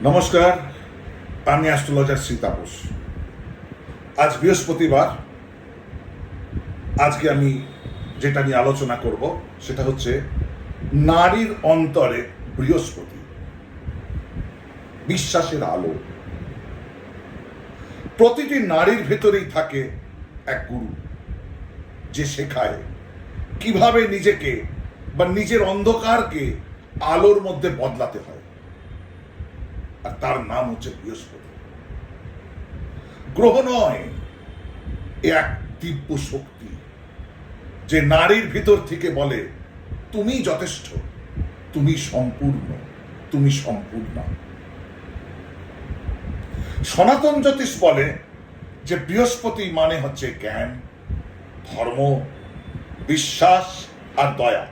নমস্কার, আমি অ্যাস্ট্রোলজার শ্রী তাপস। আজ বৃহস্পতিবার। আজকে আমি যেটা নিয়ে আলোচনা করব সেটা হচ্ছে নারীর অন্তরে বৃহস্পতি, বিশ্বাসের আলো। প্রতিটি নারীর ভেতরেই থাকে এক গুরু, যে শেখায় কিভাবে নিজেকে বা নিজের অন্ধকারকে আলোর মধ্যে বদলাতে হয়। আর তার নাম হচ্ছে বৃহস্পতি। গ্রহ নয়, এক দিব্য শক্তি, যে নারীর ভিতর থেকে বলে তুমি যথেষ্ট, তুমি সম্পূর্ণ, তুমি সম্পূর্ণা। সনাতন জ্যোতিষ বলে যে বৃহস্পতি মানে হচ্ছে জ্ঞান, ধর্ম, বিশ্বাস আর দয়া।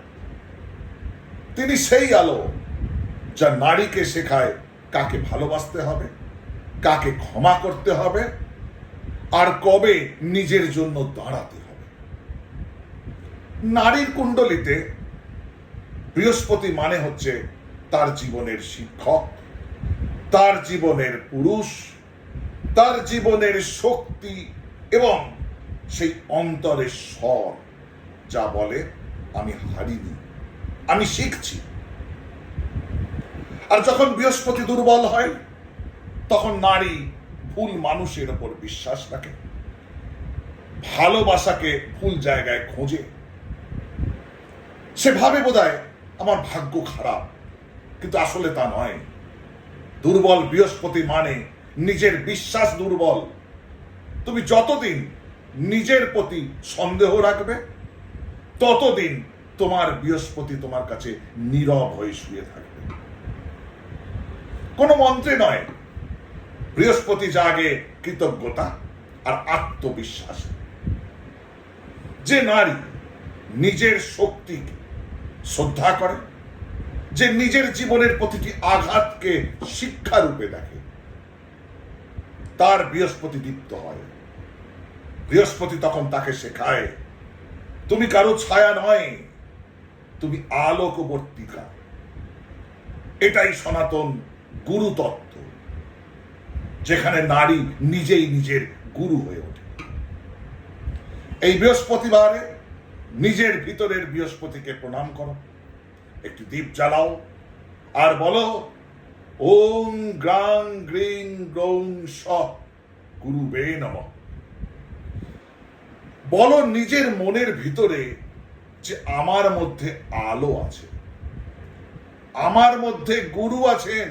তিনি সেই আলো যা নারীকে শেখায় কাকে ভালোবাসতে হবে, কাকে ক্ষমা করতে হবে, আর কবে নিজের জন্য দাঁড়াতে হবে। নারীর কুণ্ডলিতে বৃহস্পতি মানে হচ্ছে তার জীবনের শিক্ষক, তার জীবনের পুরুষ, তার জীবনের শক্তি এবং সেই অন্তরের স্বর, যা বলে আমি হারিনি, আমি শিখছি। আর যখন বৃহস্পতি দুর্বল হয়, তখন নারী ভুল মানুষের ওপর বিশ্বাস রাখে, ভালোবাসাকে ভুল জায়গায় খোঁজে। সে ভাবে বোধহয় আমার ভাগ্য খারাপ, কিন্তু আসলে তা নয়। দুর্বল বৃহস্পতি মানে নিজের বিশ্বাস দুর্বল। তুমি যতদিন নিজের প্রতি সন্দেহ রাখবে, ততদিন তোমার বৃহস্পতি তোমার কাছে নীরব হয়ে শুয়ে থাকবে। কোনো মন্ত্রে নয়, বৃহস্পতি জাগে কৃতজ্ঞতা আর আত্মবিশ্বাস। যে নারী নিজের শক্তিকে শ্রদ্ধা করে, যে নিজের জীবনের প্রতিটি আঘাতকে শিক্ষা রূপে দেখে, তার বৃহস্পতি দীপ্ত হয়। বৃহস্পতি তখন তাকে শেখায় তুমি কারো ছায়া নয়, তুমি আলোকবর্তিকা। এটাই সনাতন গুরু তত্ত্ব, যেখানে নারী নিজেই নিজের গুরু হয়ে ওঠে। এই বৃহস্পতিবারে নিজের ভিতরের বৃহস্পতিকে প্রণাম করো, একটি দীপ জ্বালাও আর বলো ওম গ্রাং গ্রিং গ্রৌং স গুরুবে নমঃ। বলো নিজের মনের ভিতরে যে আমার মধ্যে আলো আছে, আমার মধ্যে গুরু আছেন,